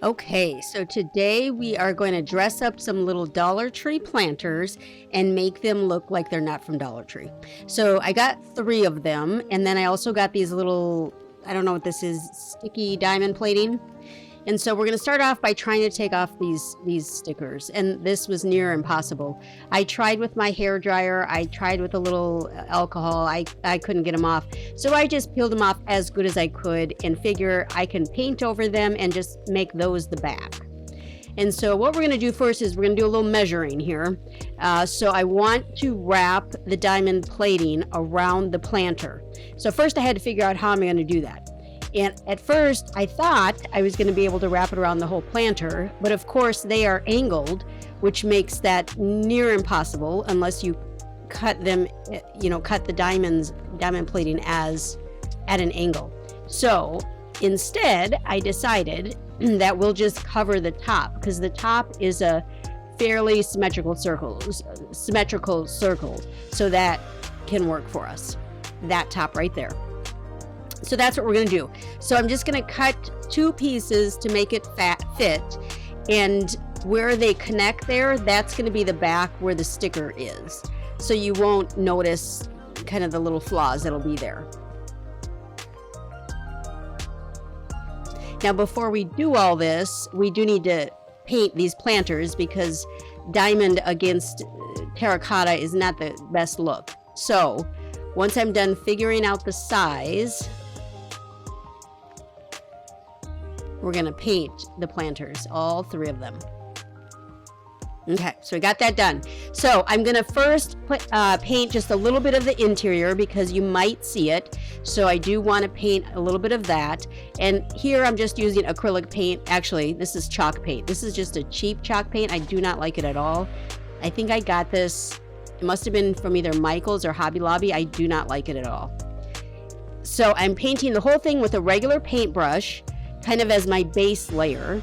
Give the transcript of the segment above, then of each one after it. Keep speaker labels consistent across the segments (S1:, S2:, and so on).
S1: Okay, so today we are going to dress up some little Dollar Tree planters and make them look like they're not from Dollar Tree. So I got 3 of them, and then I also got these little, I don't know what this is, sticky diamond plating. And so we're going to start off by trying to take off these stickers, and this was near impossible. I tried with my hair dryer, I tried with a little alcohol, I couldn't get them off. So I just peeled them off as good as I could and figure I can paint over them and just make those the back. And so what we're going to do first is we're going to do a little measuring here. So I want to wrap the diamond plating around the planter. So first I had to figure out how I'm going to do that. And at first, I thought I was going to be able to wrap it around the whole planter, but of course they are angled, which makes that near impossible unless you cut them, cut the diamond plating as at an angle. So instead, I decided that we'll just cover the top because the top is a fairly symmetrical circle, so that can work for us. That top right there. So that's what we're going to do. So I'm just going to cut 2 pieces to make it fit, and where they connect there, that's going to be the back where the sticker is. So you won't notice kind of the little flaws that'll be there. Now, before we do all this, we do need to paint these planters because diamond against terracotta is not the best look. So once I'm done figuring out the size, we're going to paint the planters, all 3 of them. Okay, so we got that done. So I'm going to first paint just a little bit of the interior because you might see it. So I do want to paint a little bit of that. And here I'm just using acrylic paint. Actually, this is chalk paint. This is just a cheap chalk paint. I do not like it at all. I think I got this, it must have been from either Michael's or Hobby Lobby. I do not like it at all. So I'm painting the whole thing with a regular paintbrush, kind of as my base layer.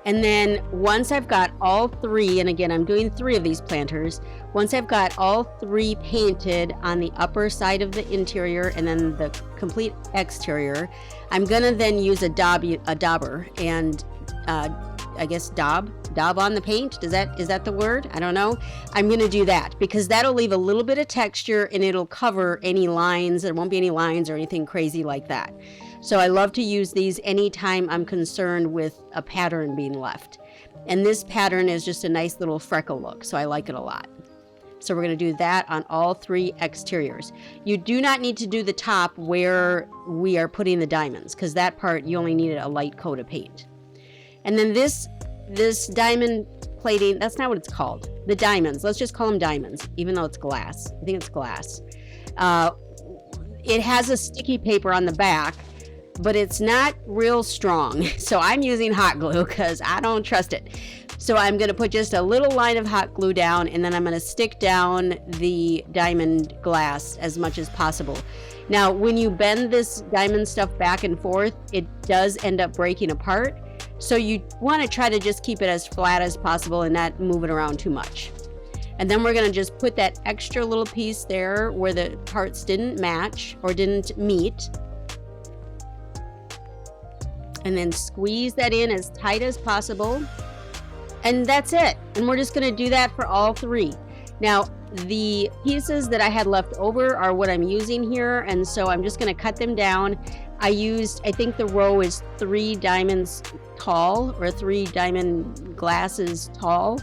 S1: And then once I've got all 3, and again, I'm doing 3 of these planters. Once I've got all 3 painted on the upper side of the interior and then the complete exterior, I'm gonna then use a dauber and I guess daub on the paint. Is that the word? I don't know. I'm gonna do that because that'll leave a little bit of texture and it'll cover any lines. There won't be any lines or anything crazy like that. So I love to use these anytime I'm concerned with a pattern being left. And this pattern is just a nice little freckle look, so I like it a lot. So we're going to do that on all 3 exteriors. You do not need to do the top where we are putting the diamonds, because that part you only needed a light coat of paint. And then this diamond plating, that's not what it's called. The diamonds, let's just call them diamonds, even though it's glass. I think it's glass. It has a sticky paper on the back, but it's not real strong. So I'm using hot glue because I don't trust it. So I'm going to put just a little line of hot glue down, and then I'm going to stick down the diamond glass as much as possible. Now, when you bend this diamond stuff back and forth, it does end up breaking apart. So you want to try to just keep it as flat as possible and not move it around too much. And then we're going to just put that extra little piece there where the parts didn't match or didn't meet. And then squeeze that in as tight as possible. And that's it. And we're just going to do that for all 3. Now, the pieces that I had left over are what I'm using here. And so I'm just going to cut them down. I think the row is 3 diamonds tall or 3 diamond glasses tall.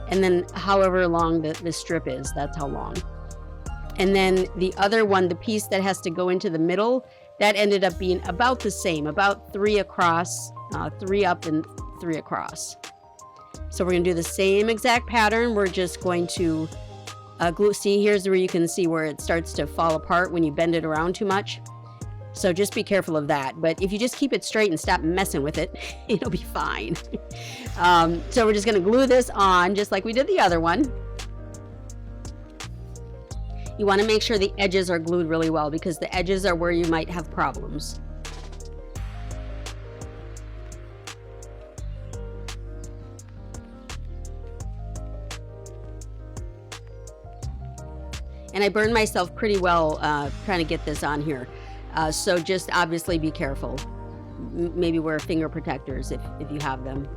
S1: And then however long the strip is, that's how long. And then the other one, the piece that has to go into the middle, that ended up being about the same, about 3 across, 3 up and 3 across. So we're going to do the same exact pattern. We're just going to glue. See, here's where you can see where it starts to fall apart when you bend it around too much. So just be careful of that. But if you just keep it straight and stop messing with it, it'll be fine. So we're just going to glue this on just like we did the other one. You want to make sure the edges are glued really well because the edges are where you might have problems. And I burned myself pretty well trying to get this on here. So just obviously be careful. maybe wear finger protectors if you have them.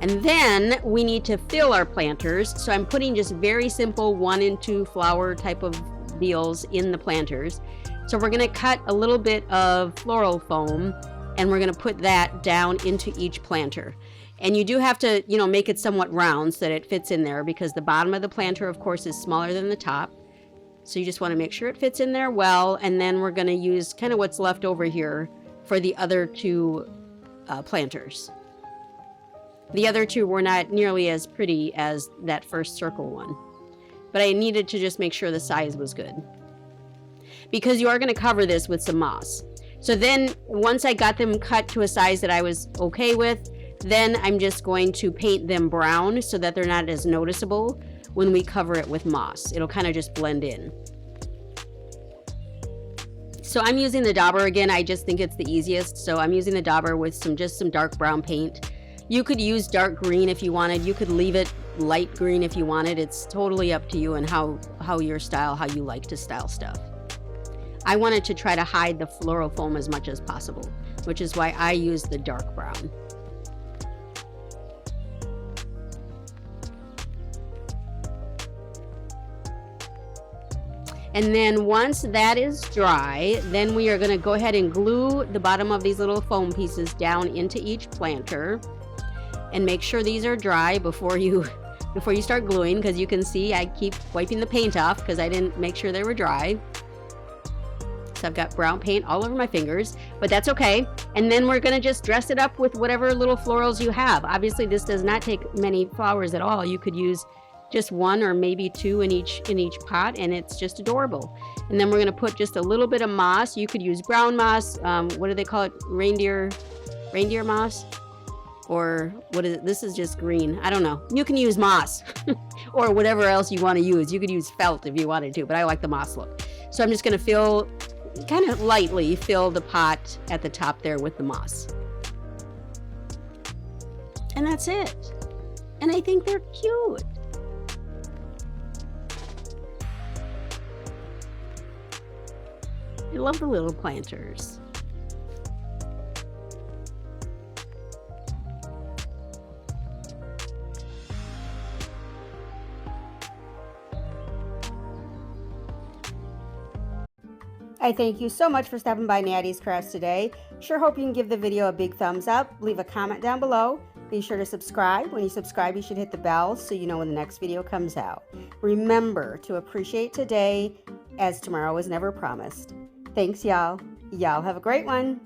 S1: And then we need to fill our planters. So I'm putting just very simple 1 and 2 flower type of deals in the planters. So we're gonna cut a little bit of floral foam and we're gonna put that down into each planter. And you do have to, you know, make it somewhat round so that it fits in there, because the bottom of the planter, of course, is smaller than the top. So you just wanna make sure it fits in there well, and then we're gonna use kind of what's left over here for the other 2 planters. The other 2 were not nearly as pretty as that first circle one, but I needed to just make sure the size was good, because you are going to cover this with some moss. So then once I got them cut to a size that I was okay with, then I'm just going to paint them brown so that they're not as noticeable when we cover it with moss. It'll kind of just blend in. So I'm using the dauber again. I just think it's the easiest. So I'm using the dauber with just some dark brown paint. You could use dark green if you wanted. You could leave it light green if you wanted. It's totally up to you and how you like to style stuff. I wanted to try to hide the floral foam as much as possible, which is why I used the dark brown. And then once that is dry, then we are going to go ahead and glue the bottom of these little foam pieces down into each planter. And make sure these are dry before you start gluing, because you can see I keep wiping the paint off because I didn't make sure they were dry. So I've got brown paint all over my fingers, but that's okay. And then we're gonna just dress it up with whatever little florals you have. Obviously this does not take many flowers at all. You could use just 1 or maybe 2 in each pot, and it's just adorable. And then we're gonna put just a little bit of moss. You could use ground moss. What do they call it? Reindeer moss? Or what is it? This is just green. I don't know. You can use moss or whatever else you want to use. You could use felt if you wanted to, but I like the moss look. So I'm just going to kind of lightly fill the pot at the top there with the moss. And that's it. And I think they're cute. I love the little planters. I thank you so much for stopping by Natty's Crafts today. Sure hope you can give the video a big thumbs up. Leave a comment down below. Be sure to subscribe. When you subscribe, you should hit the bell so you know when the next video comes out. Remember to appreciate today, as tomorrow is never promised. Thanks, y'all. Y'all have a great one.